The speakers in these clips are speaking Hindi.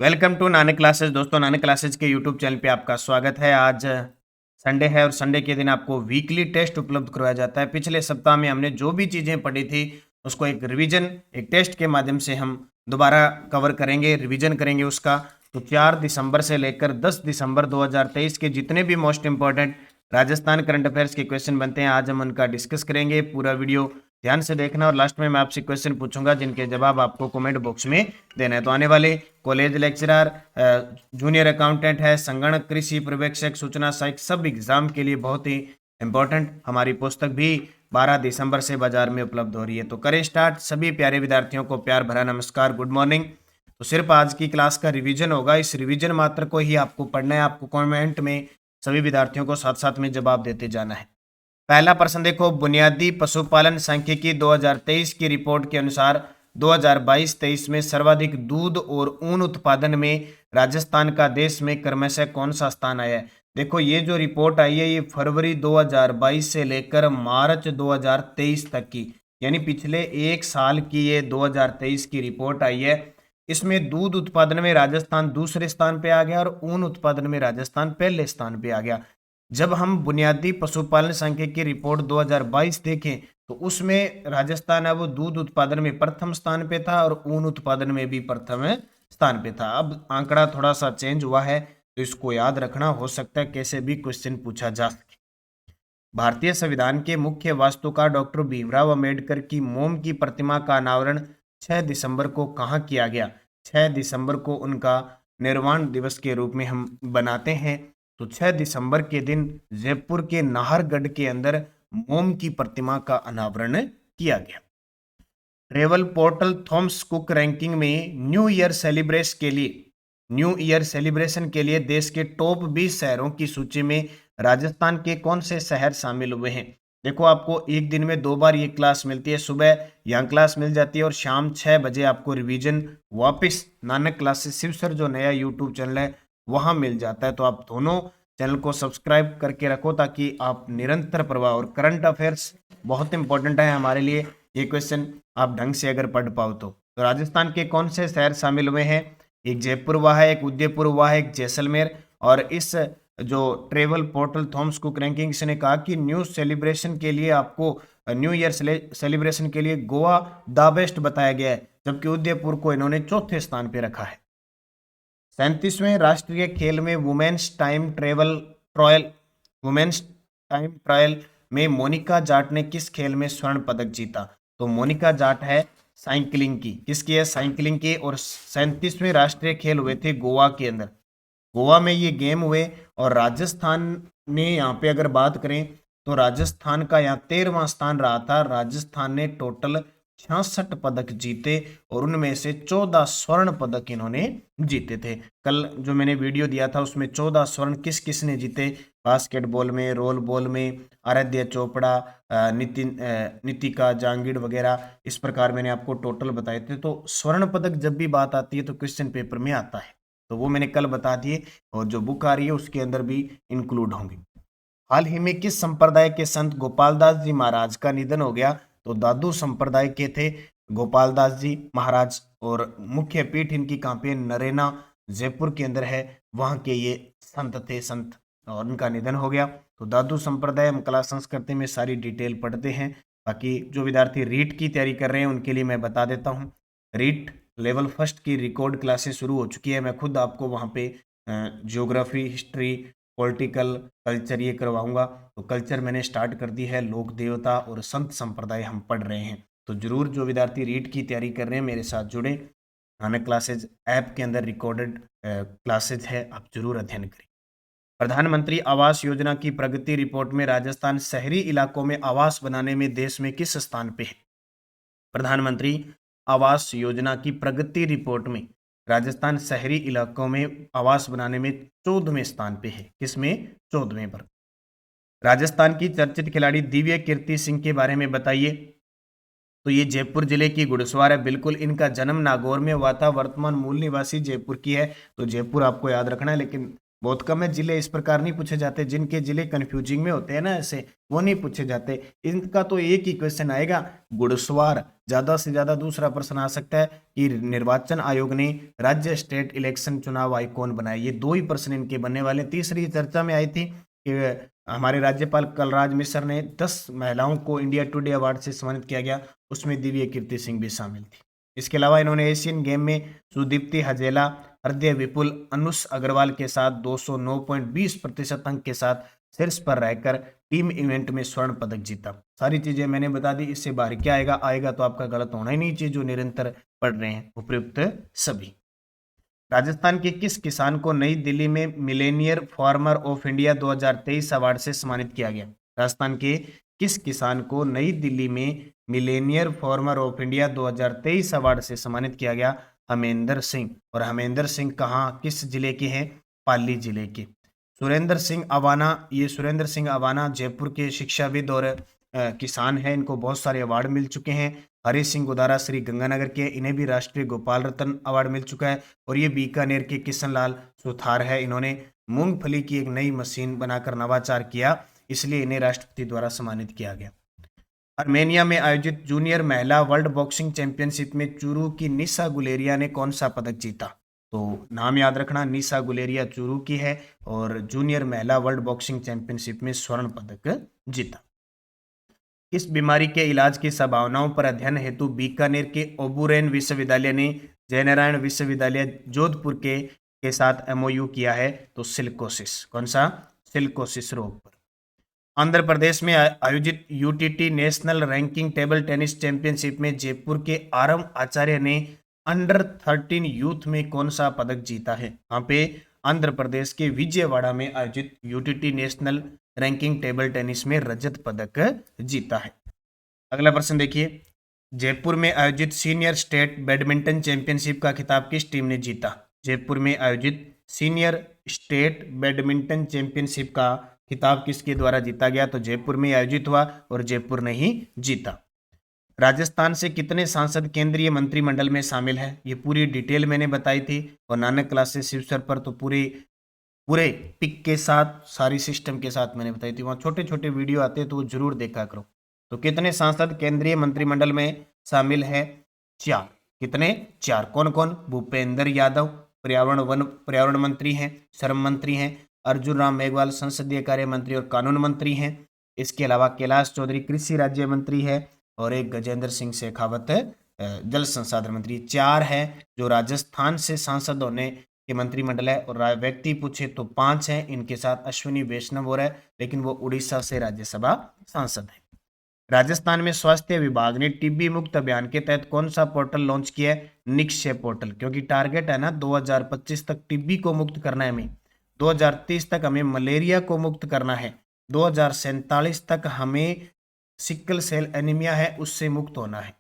Welcome to Nanak classes. दोस्तों, नानक क्लासेस के यूट्यूब चैनल पे आपका स्वागत है। आज संडे है और संडे के दिन आपको वीकली टेस्ट उपलब्ध करवाया जाता है। पिछले सप्ताह में हमने जो भी चीज़ें पढ़ी थी उसको एक रिवीजन, एक टेस्ट के माध्यम से हम दोबारा कवर करेंगे, रिवीजन करेंगे उसका। तो 4 दिसंबर से लेकर 10 दिसंबर 2023 के जितने भी most important Rajasthan current affairs के क्वेश्चन बनते हैं, आज हम उनका डिस्कस करेंगे। पूरा वीडियो ध्यान से देखना और लास्ट में मैं आपसे क्वेश्चन पूछूंगा जिनके जवाब आपको कमेंट बॉक्स में देना है। तो आने वाले कॉलेज लेक्चरर, जूनियर अकाउंटेंट है, संगणक, कृषि पर्यवेक्षक, सूचना सहायक, सब एग्जाम के लिए बहुत ही इंपॉर्टेंट हमारी पुस्तक भी 12 दिसंबर से बाजार में उपलब्ध हो रही है। तो करें स्टार्ट। सभी प्यारे विद्यार्थियों को प्यार भरा नमस्कार, गुड मॉर्निंग। तो सिर्फ आज की क्लास का रिवीजन होगा। इस रिवीजन मात्र को ही आपको पढ़ना है। आपको कमेंट में सभी विद्यार्थियों को साथ साथ में जवाब देते जाना है। पहला प्रश्न देखो, बुनियादी पशुपालन सांख्यिकी 2023 की रिपोर्ट के अनुसार 2022-23 में सर्वाधिक दूध और ऊन उत्पादन में राजस्थान का देश में क्रमशः कौन सा स्थान आया है। देखो, ये जो रिपोर्ट आई है ये फरवरी 2022 से लेकर मार्च 2023 तक की, यानी पिछले एक साल की ये 2023 की रिपोर्ट आई है। इसमें दूध उत्पादन में राजस्थान दूसरे स्थान पे आ गया और ऊन उत्पादन में राजस्थान पहले स्थान पे आ गया। जब हम बुनियादी पशुपालन सांख्यिकी की रिपोर्ट 2022 देखें तो उसमें राजस्थान है वो दूध उत्पादन में प्रथम स्थान पे था और ऊन उत्पादन में भी प्रथम स्थान पे था। अब आंकड़ा थोड़ा सा चेंज हुआ है तो इसको याद रखना, हो सकता है कैसे भी क्वेश्चन पूछा जा सके। भारतीय संविधान के मुख्य वास्तुकार डॉक्टर भीमराव अंबेडकर की मोम की प्रतिमा का अनावरण 6 दिसंबर को कहाँ किया गया। 6 दिसंबर को उनका निर्वाण दिवस के रूप में हम बनाते हैं। तो 6 दिसंबर के दिन जयपुर के नाहरगढ़ के अंदर मोम की प्रतिमा का अनावरण किया गया। Travel portal Thomas cook ranking में न्यू ईयर सेलिब्रेशन के लिए देश के टॉप 20 शहरों की सूची में राजस्थान के कौन से शहर शामिल हुए हैं। देखो, आपको एक दिन में 2 बार ये क्लास मिलती है। सुबह यहाँ क्लास मिल जाती है और शाम 6 बजे आपको रिवीजन वापस नानक क्लासेस शिव सर जो नया यूट्यूब चैनल है वहाँ मिल जाता है। तो आप दोनों चैनल को सब्सक्राइब करके रखो ताकि आप निरंतर प्रवाह और करंट अफेयर्स बहुत इंपॉर्टेंट है हमारे लिए। ये क्वेश्चन आप ढंग से अगर पढ़ पाओ तो राजस्थान के कौन से शहर शामिल हुए हैं। एक जयपुर हुआ है, एक उदयपुर हुआ है, एक जैसलमेर। और इस जो travel portal Thomas cook rankings ने कहा कि न्यू सेलिब्रेशन के लिए आपको न्यू ईयर सेलिब्रेशन के लिए गोवा द बेस्ट बताया गया है, जबकि उदयपुर को इन्होंने चौथे स्थान पे रखा है। 37वें राष्ट्रीय खेल में वुमेन्स टाइम ट्रायल में मोनिका जाट ने किस खेल में स्वर्ण पदक जीता। तो मोनिका जाट है साइकिलिंग की। किसकी है? साइकिलिंग की। और 37वें राष्ट्रीय खेल हुए थे गोवा के अंदर। गोवा में ये गेम हुए और राजस्थान ने यहाँ पे अगर बात करें तो राजस्थान का यहाँ 13वां स्थान रहा था। राजस्थान ने टोटल 66 पदक जीते और उनमें से 14 स्वर्ण पदक इन्होंने जीते थे। कल जो मैंने वीडियो दिया था उसमें 14 स्वर्ण किस किस ने जीते, बास्केटबॉल में, रोल बॉल में आराध्या चोपड़ा, नितिका जांगिड़ वगैरह, इस प्रकार मैंने आपको टोटल बताए थे। तो स्वर्ण पदक जब भी बात आती है तो क्वेश्चन पेपर में आता है, तो वो मैंने कल बता दिए और जो बुक आ रही है उसके अंदर भी इंक्लूड होंगे। हाल ही में किस संप्रदाय के संत गोपालदास जी महाराज का निधन हो गया। तो दादू संप्रदाय के थे गोपालदास जी महाराज और मुख्य पीठ इनकी कहाँ पे? नरेना, जयपुर के अंदर है। वहाँ के ये संत थे, संत, और उनका निधन हो गया। तो दादू संप्रदाय हम कला संस्कृति में सारी डिटेल पढ़ते हैं। बाकी जो विद्यार्थी रीट की तैयारी कर रहे हैं उनके लिए मैं बता देता हूँ, रीट लेवल फर्स्ट की रिकॉर्ड क्लासेस शुरू हो चुकी है। मैं खुद आपको वहाँ पे ज्योग्राफी, हिस्ट्री, पॉलिटिकल, कल्चर ये करवाऊंगा। तो कल्चर मैंने स्टार्ट कर दी है, लोक देवता और संत संप्रदाय हम पढ़ रहे हैं। तो जरूर जो विद्यार्थी रीट की तैयारी कर रहे हैं मेरे साथ जुड़े। नानक क्लासेज ऐप के अंदर रिकॉर्डेड क्लासेज है, आप जरूर अध्ययन करें। प्रधानमंत्री आवास योजना की प्रगति रिपोर्ट में राजस्थान शहरी इलाकों में आवास बनाने में देश में किस स्थान पे है। प्रधानमंत्री आवास योजना की प्रगति रिपोर्ट में राजस्थान शहरी इलाकों में आवास बनाने में 14वें स्थान पे है। किसमें? 14वें पर। राजस्थान की चर्चित खिलाड़ी दिव्य कीर्ति सिंह के बारे में बताइए। तो ये जयपुर जिले की घुड़सवार है। बिल्कुल, इनका जन्म नागौर में हुआ था, वर्तमान मूल निवासी जयपुर की है। तो जयपुर आपको याद रखना है, लेकिन बहुत कम है जिले इस प्रकार नहीं पूछे जाते, जिनके जिले कंफ्यूजिंग में होते हैं ना ऐसे, वो नहीं पूछे जाते। इनका तो एक ही क्वेश्चन आएगा, घुड़सवार। ज्यादा से ज्यादा दूसरा प्रश्न आ सकता है कि निर्वाचन आयोग ने राज्य स्टेट इलेक्शन चुनाव आयोग कौन बनाए। ये दो ही प्रश्न इनके बनने वाले। तीसरी चर्चा में आई थी कि हमारे राज्यपाल कलराज मिश्र ने 10 महिलाओं को इंडिया टुडे अवार्ड से सम्मानित किया गया, उसमें दिव्य कीर्ति सिंह भी शामिल थी। इसके अलावा इन्होंने एशियन गेम में सुदीप्ति हजेला, हृदय विपुल, अनुष अग्रवाल के साथ 209.20% अंक के साथ शीर्ष पर रहकर टीम इवेंट में स्वर्ण पदक जीता। सारी चीजें मैंने बता दी, इससे बाहर क्या आएगा, आएगा तो आपका गलत होना ही नहीं चाहिए जो निरंतर पढ़ रहे हैं उपयुक्त सभी। राजस्थान के किस किसान को नई दिल्ली में Millionaire farmer of India 2023 award से सम्मानित किया गया? राजस्थान के किस किसान को नई दिल्ली में Millionaire farmer of India 2023 award से सम्मानित किया गया? हमेंद्र सिंह। और हमेंद्र सिंह कहाँ, किस जिले के हैं? पाली जिले के। सुरेंद्र सिंह अवाना, ये सुरेंद्र सिंह अवाना जयपुर के शिक्षाविद और किसान हैं। इनको बहुत सारे अवार्ड मिल चुके हैं। हरि सिंह गोदारा श्री गंगानगर के, इन्हें भी राष्ट्रीय गोपाल रत्न अवार्ड मिल चुका है। और ये बीकानेर के किशन लाल सुथार है, इन्होंने मूंगफली की एक नई मशीन बनाकर नवाचार किया, इसलिए इन्हें राष्ट्रपति द्वारा सम्मानित किया गया। आर्मेनिया में आयोजित जूनियर महिला वर्ल्ड बॉक्सिंग चैंपियनशिप में चूरू की निशा गुलेरिया ने कौन सा पदक जीता? तो नाम याद रखना, निशा गुलेरिया चूरू की है और जूनियर महिला वर्ल्ड बॉक्सिंग चैंपियनशिप में स्वर्ण पदक जीता। इस बीमारी के इलाज की संभावनाओं पर अध्ययन हेतु बीकानेर के ओबुरेन विश्वविद्यालय ने जयनारायण विश्वविद्यालय जोधपुर के साथ एमओयू किया है। तो सिलिकोसिस, कौन सा? सिलिकोसिस रोग पर। आंध्र प्रदेश में आयोजित UTT national ranking table tennis championship में जयपुर के आरम आचार्य ने अंडर 13 यूथ में कौन सा पदक जीता है? यहाँ पे आंध्र प्रदेश के विजयवाड़ा में आयोजित UTT national ranking table tennis में रजत पदक जीता है। अगला प्रश्न देखिए, जयपुर में आयोजित सीनियर स्टेट बैडमिंटन चैंपियनशिप का खिताब किस टीम ने जीता? जयपुर में आयोजित सीनियर स्टेट बैडमिंटन चैंपियनशिप का खिताब किसके द्वारा जीता गया? तो जयपुर में आयोजित हुआ और जयपुर ने ही जीता। राजस्थान से कितने सांसद केंद्रीय मंत्रिमंडल में शामिल है? ये पूरी डिटेल मैंने बताई थी और नानक क्लासेस शिवसर पर तो पूरे पिक के साथ, सारी सिस्टम के साथ मैंने बताई थी। वहाँ छोटे छोटे वीडियो आते हैं तो वो जरूर देखा करो। तो कितने सांसद केंद्रीय मंत्रिमंडल में शामिल है? 4। कितने? 4। कौन कौन? भूपेंद्र यादव पर्यावरण मंत्री हैं, श्रम मंत्री हैं। अर्जुन राम मेघवाल संसदीय कार्य मंत्री और कानून मंत्री हैं। इसके अलावा कैलाश चौधरी कृषि राज्य मंत्री है और एक गजेंद्र सिंह शेखावत जल संसाधन मंत्री। 4 है जो राजस्थान से सांसद होने के मंत्रिमंडल है। और व्यक्ति पूछे तो 5 हैं, इनके साथ अश्विनी वैष्णव और है, लेकिन वो उड़ीसा से राज्यसभा सांसद है। राजस्थान में स्वास्थ्य विभाग ने टीबी मुक्त अभियान के तहत कौन सा पोर्टल लॉन्च किया है? निक्षय पोर्टल, क्योंकि टारगेट है ना 2025 तक टीबी को मुक्त करना है हमें, 2030 तक हमें मलेरिया को मुक्त करना है, 2047 तक हमें सिकल सेल एनीमिया है उससे मुक्त होना है।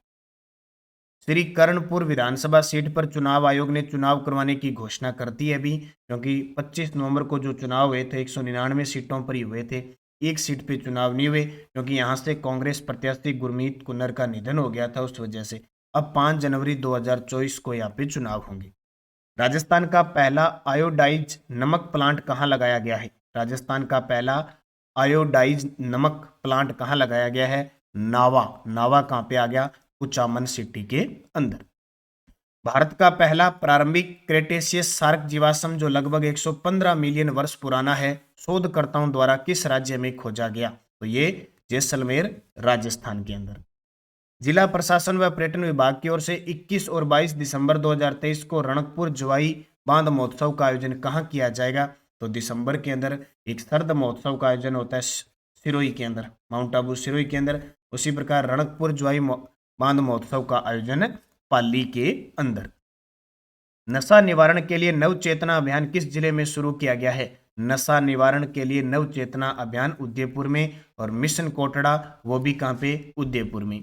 श्री कर्णपुर विधानसभा सीट पर चुनाव आयोग ने चुनाव करवाने की घोषणा कर दी है अभी, क्योंकि 25 नवंबर को जो चुनाव हुए थे 199 सीटों पर ही हुए थे, एक सीट पे चुनाव नहीं हुए क्योंकि यहाँ से कांग्रेस प्रत्याशी गुरमीत कुन्नर का निधन हो गया था, उस वजह से। अब 5 जनवरी 2024 को यहाँ पे चुनाव होंगे। राजस्थान का पहला आयोडाइज नमक प्लांट कहाँ लगाया गया है? राजस्थान का पहला आयोडाइज नमक प्लांट कहाँ लगाया गया है? नावा। नावा कहाँ पे आ गया? कुचामन सिटी के अंदर। भारत का पहला प्रारंभिक क्रेटेशियस शार्क जीवाश्म जो लगभग 115 मिलियन वर्ष पुराना है, शोधकर्ताओं द्वारा किस राज्य में खोजा गया? तो ये जैसलमेर राजस्थान के अंदर। जिला प्रशासन व पर्यटन विभाग की ओर से 21 और 22 दिसंबर 2023 को रणकपुर जवाई बांध महोत्सव का आयोजन कहाँ किया जाएगा? तो दिसंबर के अंदर एक सर्द महोत्सव का आयोजन होता है सिरोही के अंदर, माउंट आबू सिरोही के अंदर। उसी प्रकार रणकपुर जवाई बांध महोत्सव का आयोजन पाली के अंदर। नशा निवारण के लिए नव चेतना अभियान किस जिले में शुरू किया गया है? नशा निवारण के लिए नव चेतना अभियान उदयपुर में, और मिशन कोटड़ा वो भी कहाँ पे? उदयपुर में।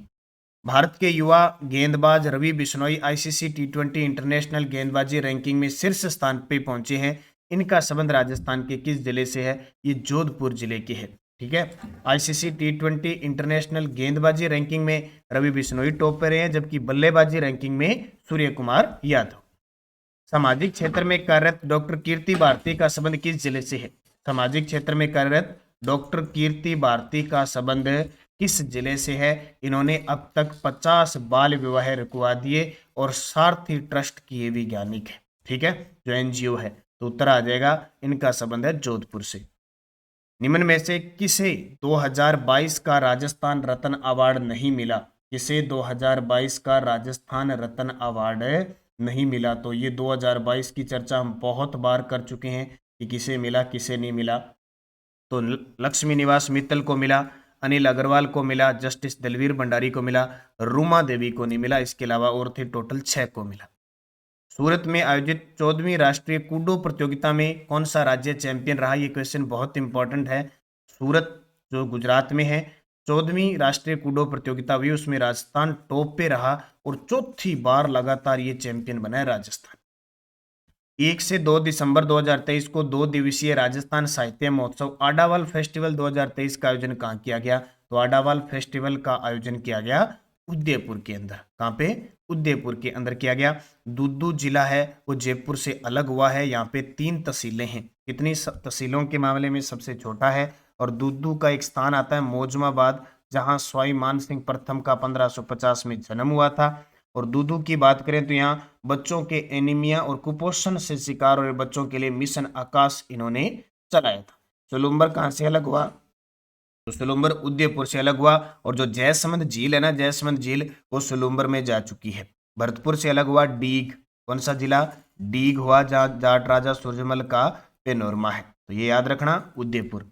भारत के युवा गेंदबाज Ravi Bishnoi ICC T20 international गेंदबाजी रैंकिंग में शीर्ष स्थान पे पहुंचे हैं। इनका संबंध राजस्थान के किस जिले से है? ये जोधपुर जिले के है। ठीक है, आईसीसी T20 इंटरनेशनल गेंदबाजी रैंकिंग में रवि बिश्नोई टॉप पर रहे हैं, जबकि बल्लेबाजी रैंकिंग में सूर्य कुमार यादव। सामाजिक क्षेत्र में कार्यरत डॉक्टर कीर्ति भारती का संबंध किस जिले से है? सामाजिक क्षेत्र में कार्यरत डॉक्टर कीर्ति भारती का संबंध किस जिले से है? इन्होंने अब तक 50 बाल विवाह रुकवा दिए और सारथी ट्रस्ट की ये वैज्ञानिक है, ठीक है, जो एनजीओ है। तो उत्तर आ जाएगा, इनका संबंध है जोधपुर से। निम्न में से किसे 2022 का राजस्थान रत्न अवार्ड नहीं मिला? किसे 2022 का राजस्थान रत्न अवार्ड नहीं मिला? तो ये 2022 की चर्चा हम बहुत बार कर चुके हैं कि किसे मिला किसे नहीं मिला। तो लक्ष्मी निवास मित्तल को मिला, अनिल अग्रवाल को मिला, जस्टिस दलवीर भंडारी को मिला, रूमा देवी को नहीं मिला, इसके अलावा और थे टोटल 6 को मिला। सूरत में आयोजित 14वीं राष्ट्रीय कूडो प्रतियोगिता में कौन सा राज्य चैंपियन रहा? ये क्वेश्चन बहुत इंपॉर्टेंट है। सूरत जो गुजरात में है, 14वीं राष्ट्रीय कूडो प्रतियोगिता हुई, उसमें राजस्थान टॉप पे रहा और चौथी बार लगातार ये चैंपियन बना है राजस्थान। 1 से 2 दिसंबर 2023 को 2 दिवसीय राजस्थान साहित्य महोत्सव आडावाल फेस्टिवल 2023 का आयोजन कहाँ किया गया? तो आडावाल फेस्टिवल का आयोजन किया गया उदयपुर के अंदर। कहाँ पे? उदयपुर के अंदर किया गया। दूदू जिला है वो जयपुर से अलग हुआ है। यहाँ पे 3 तहसीलें हैं। कितनी तहसीलों के मामले में सबसे छोटा है और दूदू का एक स्थान आता है मौजमाबाद, जहाँ स्वाई मान सिंह प्रथम का 1550 में जन्म हुआ था। और दूदू की बात करें तो यहाँ बच्चों के एनीमिया और कुपोषण से शिकार हुए बच्चों के लिए मिशन आकाश इन्होंने चलाया था। सोलुम्बर कहाँ से अलग हुआ? तो सोलुम्बर उदयपुर से अलग हुआ। और जो जयसमंद झील है ना, जयसमंद झील वो सोलुम्बर में जा चुकी है। भरतपुर से अलग हुआ डीग। कौन सा जिला? डीग हुआ, जहाँ जाट राजा सूरजमल का पेनोरमा है। तो ये याद रखना, उदयपुर।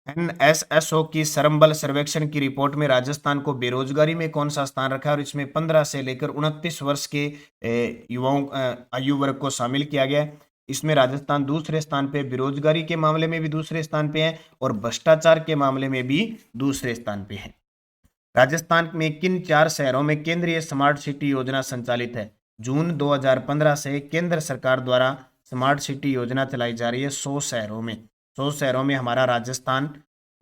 एनएसएसओ की श्रमबल सर्वेक्षण की रिपोर्ट में राजस्थान को बेरोजगारी में कौन सा स्थान रखा है? और इसमें 15 से लेकर 29 वर्ष के युवाओं आयु वर्ग को शामिल किया गया है। इसमें राजस्थान दूसरे स्थान पे, बेरोजगारी के मामले में भी दूसरे स्थान पे है और भ्रष्टाचार के मामले में भी दूसरे स्थान पे है। राजस्थान में किन 4 शहरों में केंद्रीय स्मार्ट सिटी योजना संचालित है? जून 2015 से केंद्र सरकार द्वारा स्मार्ट सिटी योजना चलाई जा रही है 100 शहरों में। 100 शहरों में हमारा राजस्थान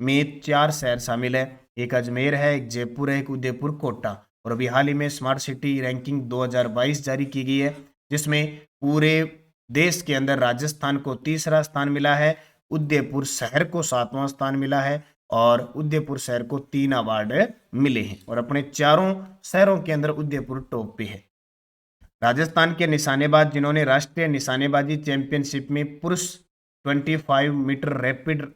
में 4 शहर शामिल है। एक अजमेर है, एक जयपुर है, एक उदयपुर, कोटा। और अभी हाल ही में स्मार्ट सिटी रैंकिंग 2022 जारी की गई है, जिसमें पूरे देश के अंदर राजस्थान को तीसरा स्थान मिला है, उदयपुर शहर को 7वां स्थान मिला है और उदयपुर शहर को 3 अवार्ड मिले हैं। और अपने चारों शहरों के अंदर उदयपुर टॉप पे है। राजस्थान के निशानेबाज जिन्होंने राष्ट्रीय निशानेबाजी चैंपियनशिप में पुरुष 25 मीटर रैपिड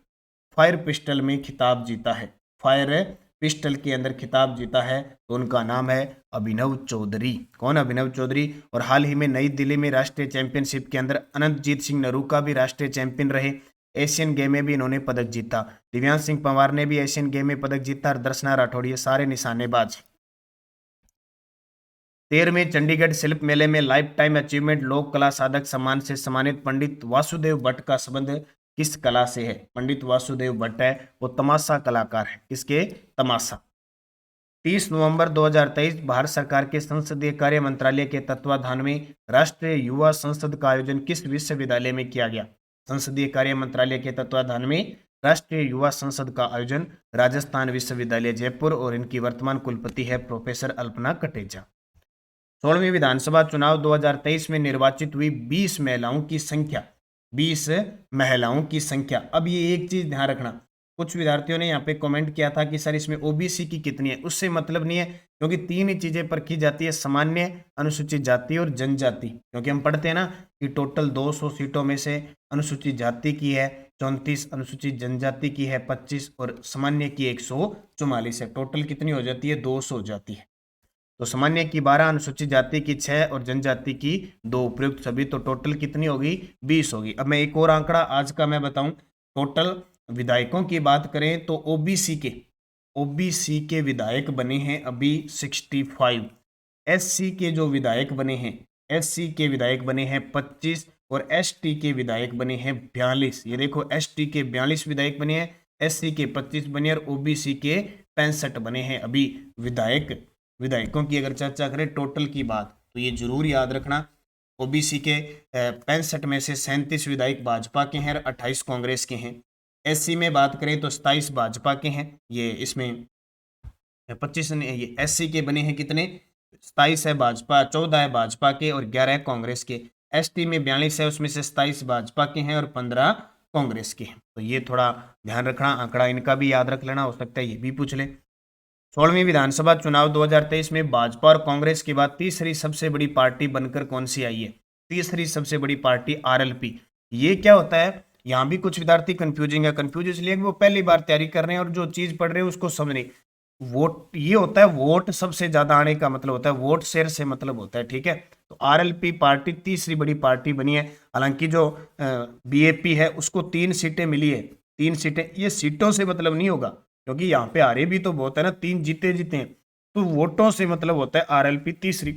फायर पिस्टल में खिताब जीता है, फायर पिस्टल के अंदर खिताब जीता है, तो उनका नाम है अभिनव चौधरी। कौन? अभिनव चौधरी। और हाल ही में नई दिल्ली में राष्ट्रीय चैंपियनशिप के अंदर अनंतजीत सिंह नरूका भी राष्ट्रीय चैंपियन रहे। एशियन गेम में भी इन्होंने पदक जीता। दिव्यांश सिंह पंवार ने भी एशियन गेम में पदक जीता और दर्शना राठौड़, ये सारे निशानेबाज। 13वें चंडीगढ़ शिल्प मेले में लाइफ टाइम अचीवमेंट लोक कला साधक सम्मान से सम्मानित पंडित वासुदेव भट्ट का संबंध किस कला से है? पंडित वासुदेव भट्ट है वो तमाशा कलाकार है। किसके? तमाशा। 30 नवंबर 2023 भारत सरकार के संसदीय कार्य मंत्रालय के तत्वाधान में राष्ट्रीय युवा संसद का आयोजन किस विश्वविद्यालय में किया गया? संसदीय कार्य मंत्रालय के तत्वाधान में राष्ट्रीय युवा संसद का आयोजन राजस्थान विश्वविद्यालय जयपुर और इनकी वर्तमान कुलपति है प्रोफेसर अल्पना कटेचा। 16वीं विधानसभा चुनाव 2023 में निर्वाचित हुई 20 महिलाओं की संख्या, 20 महिलाओं की संख्या। अब ये एक चीज ध्यान रखना, कुछ विद्यार्थियों ने यहाँ पे कमेंट किया था कि सर इसमें ओबीसी की कितनी है। उससे मतलब नहीं है, क्योंकि 3 ही चीजें परखी जाती है, सामान्य, अनुसूचित जाति और जनजाति। क्योंकि हम पढ़ते हैं ना कि टोटल 200 सीटों में से अनुसूचित जाति की है 34, अनुसूचित जनजाति की है 25 और सामान्य की 144 है। टोटल कितनी हो जाती है? 200 हो जाती है। तो सामान्य की 12, अनुसूचित जाति की 6 और जनजाति की 2, उपयुक्त सभी, तो टोटल कितनी होगी? 20 होगी। अब मैं एक और आंकड़ा आज का मैं बताऊं, टोटल विधायकों की बात करें तो ओबीसी के विधायक बने हैं अभी 65, एससी के जो विधायक बने हैं, एससी के विधायक बने हैं 25 और एसटी के विधायक बने हैं 42। ये देखो, एसटी के 42 विधायक बने हैं, एससी के 25 बने और ओबीसी के 65 बने हैं अभी विधायकों की अगर चर्चा करें टोटल की बात, तो ये जरूर याद रखना। ओबीसी के 65 में से 37 विधायक भाजपा के हैं और 28 कांग्रेस के हैं। एससी में बात करें तो 27 भाजपा के हैं, ये इसमें 25 ने, ये एससी के बने हैं कितने? 27 है भाजपा, 14 है भाजपा के और 11 है कांग्रेस के। एसटी में 42 है, उसमें से 27 भाजपा के हैं और 15 कांग्रेस के हैं। तो ये थोड़ा ध्यान रखना, आंकड़ा इनका भी याद रख लेना, हो सकता है ये भी पूछ ले। 16वीं विधानसभा चुनाव 2023 में भाजपा और कांग्रेस के बाद तीसरी सबसे बड़ी पार्टी बनकर कौन सी आई है? तीसरी सबसे बड़ी पार्टी आरएलपी। ये क्या होता है? यहाँ भी कुछ विद्यार्थी कंफ्यूजिंग है, कंफ्यूज इसलिए कि वो पहली बार तैयारी कर रहे हैं और जो चीज पढ़ रहे हैं उसको समझ नहीं। वोट ये होता है, वोट सबसे ज्यादा आने का मतलब होता है, वोट शेयर से मतलब होता है, ठीक है। तो आरएलपी पार्टी तीसरी बड़ी पार्टी बनी है। हालांकि जो बीएपी है उसको 3 सीटें मिली है, 3 सीटें, ये सीटों से मतलब नहीं होगा क्योंकि यहाँ पे हारे भी तो बहुत है ना, 3 जीते जीते हैं, तो वोटों से मतलब होता है। आरएलपी तीसरी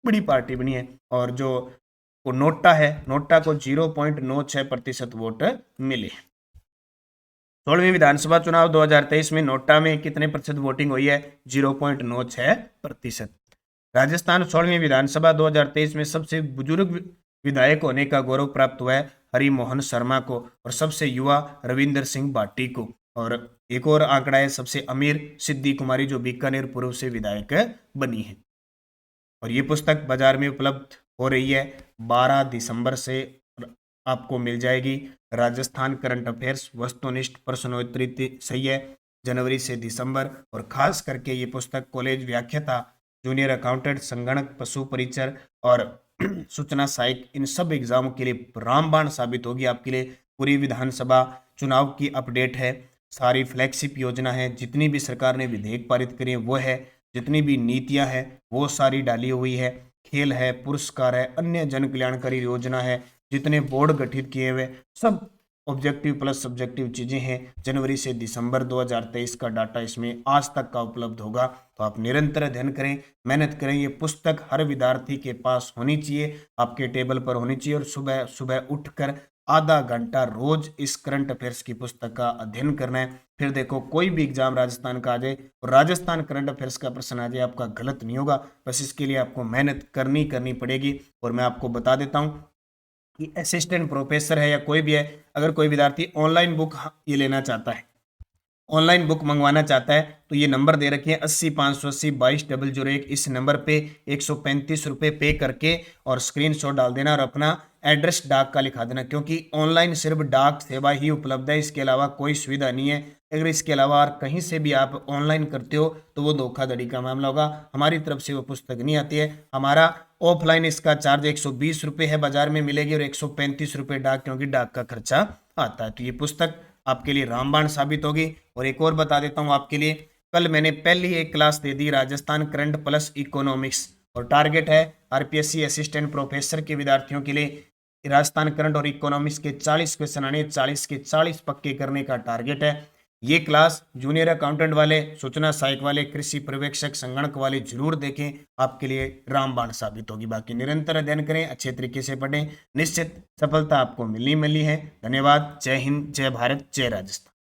बड़ी पार्टी बनी है। और जो वो नोटा है, नोटा को 0.96% वोट मिले। 16वीं विधानसभा चुनाव 2023 में नोटा में कितने प्रतिशत वोटिंग हुई है? 0.96%। राजस्थान 16वीं विधानसभा 2023 में सबसे बुजुर्ग विधायक होने का गौरव प्राप्त हुआ है हरिमोहन शर्मा को और सबसे युवा रविंदर सिंह भाटी को। और एक और आंकड़ा है, सबसे अमीर सिद्धि कुमारी जो बीकानेर पूर्व से विधायक बनी है। और ये पुस्तक बाजार में उपलब्ध हो रही है, 12 दिसंबर से आपको मिल जाएगी। राजस्थान करंट अफेयर्स वस्तुनिष्ठ प्रश्नोत्तरी सही है, जनवरी से दिसंबर। और खास करके ये पुस्तक कॉलेज व्याख्याता, जूनियर अकाउंटेंट, संगणक, पशु परिचर और सूचना सहायक, इन सब एग्जामों के लिए रामबाण साबित होगी आपके लिए। पूरी विधानसभा चुनाव की अपडेट है, सारी फ्लैगशिप योजना है, जितनी भी सरकार ने विधेयक पारित करे वो है, जितनी भी नीतियां हैं वो सारी डाली हुई है, खेल है, पुरस्कार है, अन्य जन कल्याणकारी योजना है, जितने बोर्ड गठित किए हुए, सब ऑब्जेक्टिव प्लस सब्जेक्टिव चीजें हैं। जनवरी से दिसंबर 2023 का डाटा इसमें आज तक का उपलब्ध होगा। तो आप निरंतर अध्ययन करें, मेहनत करें। ये पुस्तक हर विद्यार्थी के पास होनी चाहिए, आपके टेबल पर होनी चाहिए। और सुबह सुबह उठकर आधा घंटा रोज इस करंट अफेयर्स की पुस्तक का अध्ययन करना है। फिर देखो कोई भी एग्जाम राजस्थान का आ जाए और राजस्थान करंट अफेयर्स का प्रश्न आ जाए, आपका गलत नहीं होगा। बस इसके लिए आपको मेहनत करनी पड़ेगी। और मैं आपको बता देता हूँ कि असिस्टेंट प्रोफेसर है या कोई भी है, अगर कोई विद्यार्थी ऑनलाइन बुक ये लेना चाहता है, ऑनलाइन बुक मंगवाना चाहता है, तो ये नंबर दे रखे हैं 80 580 22 001। इस नंबर पे 135 रुपये पे करके और स्क्रीनशॉट डाल देना और अपना एड्रेस डाक का लिखा देना, क्योंकि ऑनलाइन सिर्फ डाक सेवा ही उपलब्ध है, इसके अलावा कोई सुविधा नहीं है। अगर इसके अलावा कहीं से भी आप ऑनलाइन करते हो तो वो धोखाधड़ी का मामला होगा। हमारी तरफ से वो पुस्तक नहीं आती है। हमारा ऑफलाइन इसका चार्ज 120 रुपये है, बाजार में मिलेगी, और 135 रुपये डाक, क्योंकि डाक का खर्चा आता है। तो ये पुस्तक आपके लिए रामबाण साबित होगी। और एक और बता देता हूँ आपके लिए, कल मैंने पहली एक क्लास दे दी राजस्थान करंट प्लस इकोनॉमिक्स, और टारगेट है आरपीएससी असिस्टेंट प्रोफेसर के विद्यार्थियों के लिए राजस्थान करंट और इकोनॉमिक्स के 40 क्वेश्चन आने, 40 के 40 पक्के करने का टारगेट है। ये क्लास जूनियर अकाउंटेंट वाले, सूचना सहायक वाले, कृषि पर्यवेक्षक, संगणक वाले जरूर देखें, आपके लिए रामबाण साबित होगी। बाकी निरंतर अध्ययन करें, अच्छे तरीके से पढ़ें, निश्चित सफलता आपको मिली है। धन्यवाद। जय हिंद, जय भारत, जय राजस्थान।